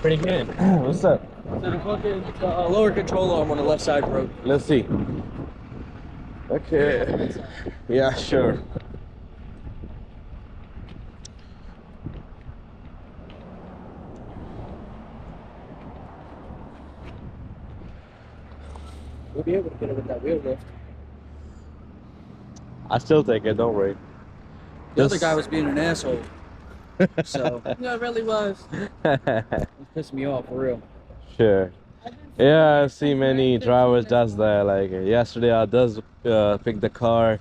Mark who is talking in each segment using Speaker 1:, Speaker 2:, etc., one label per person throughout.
Speaker 1: Pretty good.
Speaker 2: What's up?
Speaker 1: So the fucking lower control arm on the left side broke.
Speaker 2: Let's see. Okay. Yeah, sure.
Speaker 1: We'll be able to get it with that wheel lift.
Speaker 2: I still take it, don't worry.
Speaker 1: The other guy was being an asshole. So
Speaker 3: No, it really was.
Speaker 1: it pissed me off for real.
Speaker 2: Sure. Yeah, I see many drivers does that. Like yesterday, I does pick the car.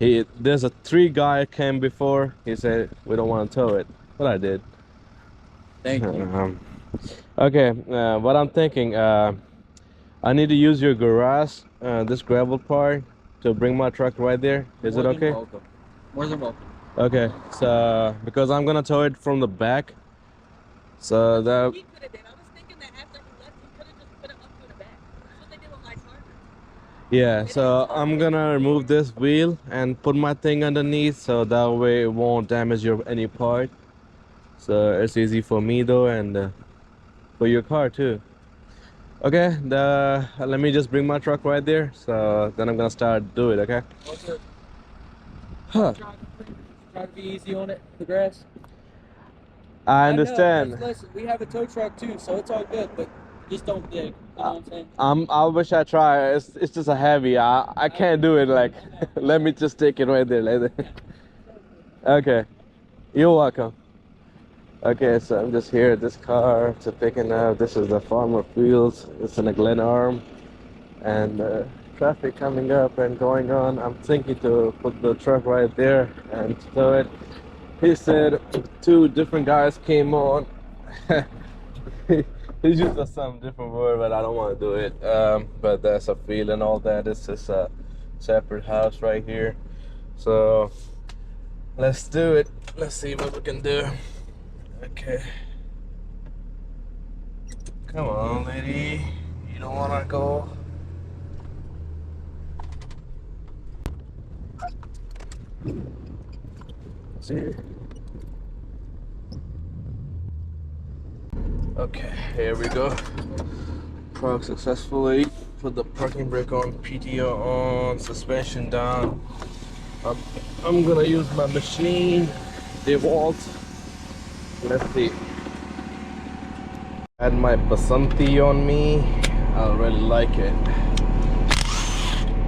Speaker 2: There's a 3 guy came before. He said we don't want to tow it, but I did.
Speaker 1: Thank you.
Speaker 2: Okay, what I'm thinking, I need to use your garage, this gravel part, to bring my truck right there. Is it okay?
Speaker 1: Welcome. More than welcome.
Speaker 2: Okay, so because I'm gonna tow it from the back, so that.
Speaker 3: He could have did. I was thinking that after he left, he could have just put it up to the back. That's what they did with my car.
Speaker 2: Yeah, so I'm gonna remove this wheel and put my thing underneath, so that way it won't damage your any part. So it's easy for me though, and for your car too. Okay, let me just bring my truck right there, so then I'm gonna start do it. Okay.
Speaker 1: Okay.
Speaker 2: Huh.
Speaker 1: Try to be easy on it, the grass.
Speaker 2: I understand.
Speaker 1: I know, listen, we have a tow truck too, so it's all good, but just don't dig. You know what I'm saying?
Speaker 2: I wish I try. It's just a heavy. I can't do it. Like, let me just take it right there, like that. Okay, you're welcome. Okay, so I'm just here at this car to picking up. This is the Farmer Fields. It's in a Glenarm, and traffic coming up and going on. I'm thinking to put the truck right there and tow it. He said 2 different guys came on. He used some different word, but I don't want to do it. But that's a field and all that. This is a separate house right here. So let's do it. Let's see what we can do. Okay. Come on, lady. You don't want to go? See? Okay, here we go. Park successfully. Put the parking brake on, PTO on, suspension down. I'm gonna use my machine, DeWalt. Let's see. Had my Basanti on me. I really like it.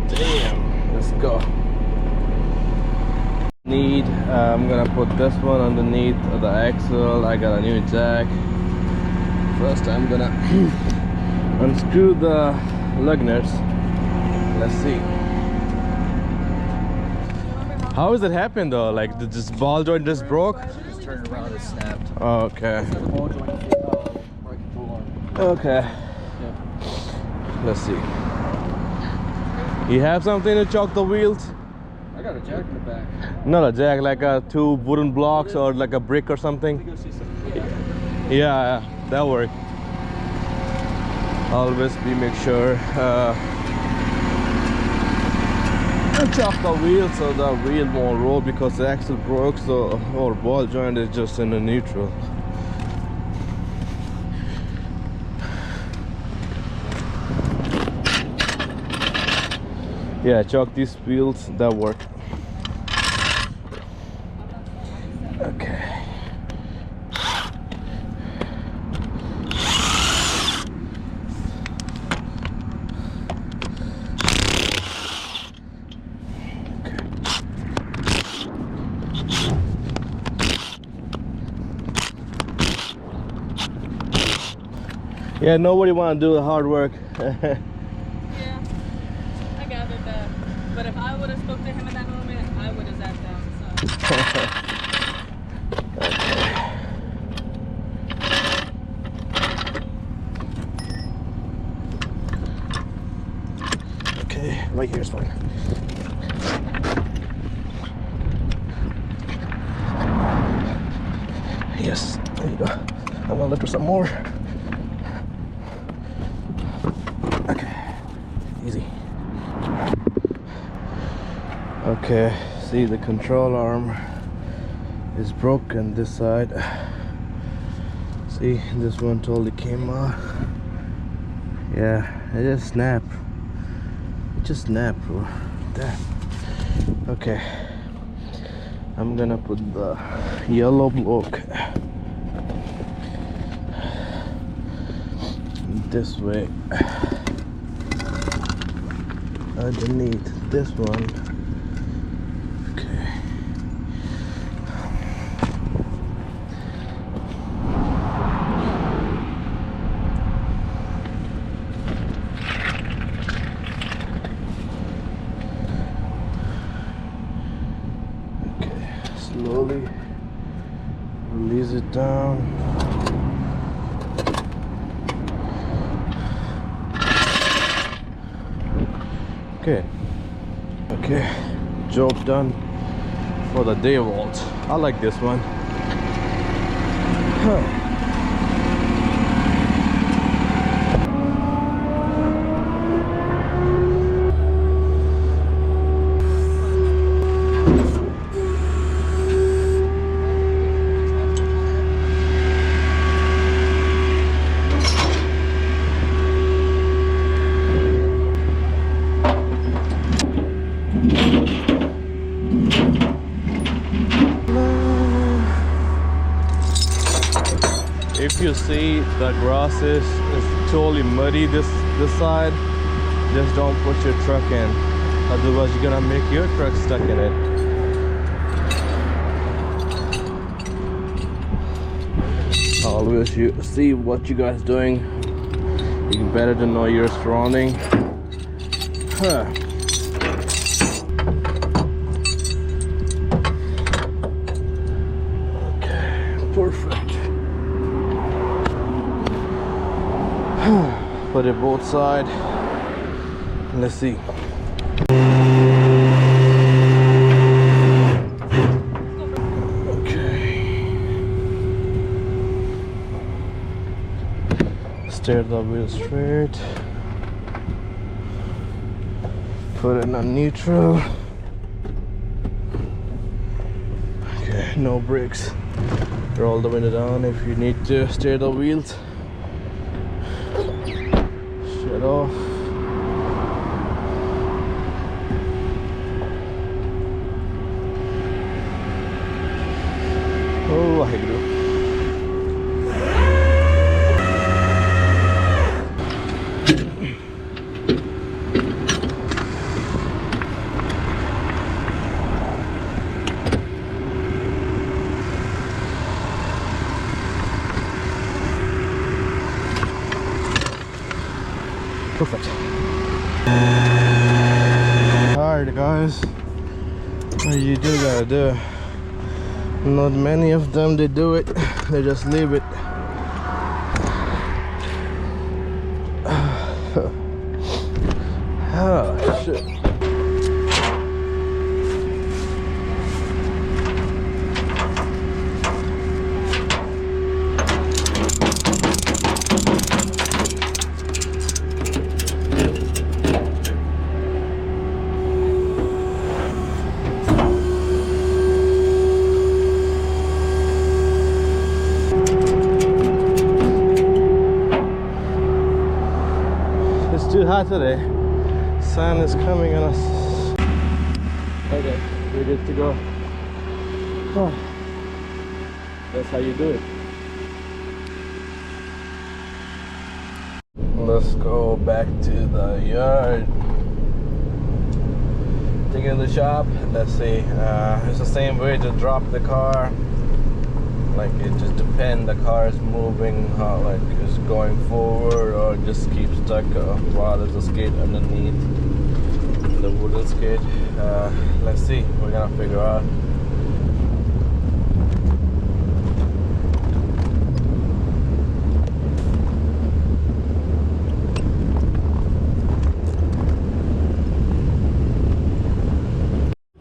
Speaker 2: Damn, let's go. I'm gonna put this one underneath the axle. I got a new jack. First I'm gonna unscrew the lug nuts. Let's see. How does it happen though? Like this ball joint just broke?
Speaker 1: Just turned around and snapped.
Speaker 2: Oh, okay.
Speaker 1: So the ball joint hit right control arm.
Speaker 2: Okay.
Speaker 1: Yeah.
Speaker 2: Let's see. You have something to choke the wheels?
Speaker 1: I got a jack in the back.
Speaker 2: Not a jack, like 2 wooden blocks or like a brick or something.
Speaker 1: Go see something.
Speaker 2: Yeah, that'll work. Always make sure chock the wheel so the wheel won't roll because the axle broke, so our ball joint is just in the neutral. Yeah, chock these wheels, that work. Okay. Yeah, nobody want to do the hard work.
Speaker 3: Yeah, I gathered that. But if I would have spoke to him in that moment, I would have zapped down.
Speaker 2: Okay, right here's fine. Yes, there you go. I'm gonna lift her some more. Okay, easy. Okay, see the control arm is broken this side. See, this one totally came out. Yeah, it just snapped. It just snapped, bro. Damn. Okay, I'm gonna put the yellow block this way underneath this one. Okay. Slowly release it down. Okay, job done for the day vault. I like this one. If you see the grass is totally muddy this side, just don't put your truck in, otherwise you're gonna make your truck stuck in it. Always you see what you guys doing, you better to know your surrounding. Okay, perfect. Put it both side. Let's see. Okay. Steer the wheel straight. Put it on neutral. Okay, no brakes. Roll the window down if you need to steer the wheels. Shut off. Oh, I do. Perfect. Alright guys, what you do gotta do. Not many of them they do it, they just leave it. Oh shit. Too hot today. Sun is coming on us. Okay, we're good to go. Oh, that's how you do it. Let's go back to the yard. Take it in the shop. Let's see. It's the same way to drop the car. Like it just depends. The car is moving, how like it's going forward or just keep stuck while there's a skate underneath the wooden skate. Let's see. We're gonna figure out.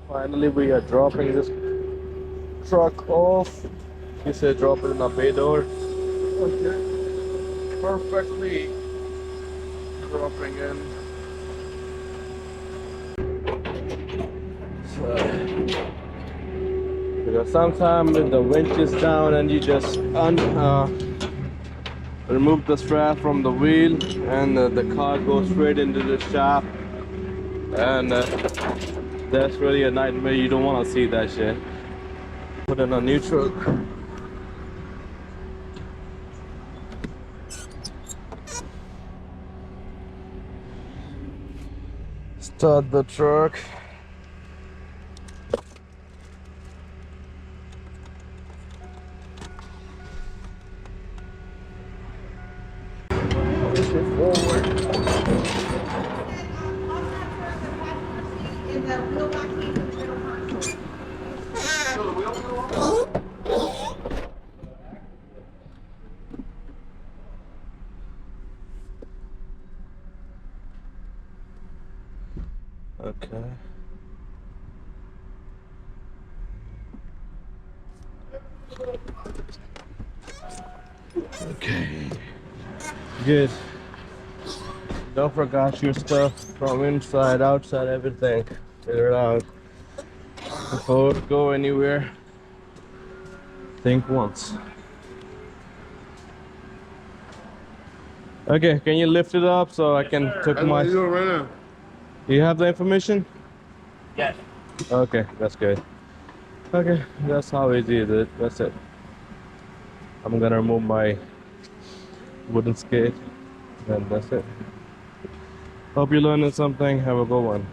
Speaker 2: Finally, we are dropping this truck off. He said drop it in a bay door. Okay. Perfectly dropping in. So Because sometimes if the winch is down and you just remove the strap from the wheel and the car goes straight into the shop, and that's really a nightmare. You don't want to see that shit. Put in a neutral. Start the truck. Push it forward. Okay. Okay. Good. Don't forget your stuff from inside, outside, everything. Figure it out. Before you go anywhere, think once. Okay, can you lift it up so I can take my...
Speaker 4: That's what you're doing right now.
Speaker 2: You have the information?
Speaker 1: Yes.
Speaker 2: Okay, that's good. Okay, that's how easy it is. That's it. I'm gonna remove my wooden skate, and that's it. Hope you're learning something. Have a good one.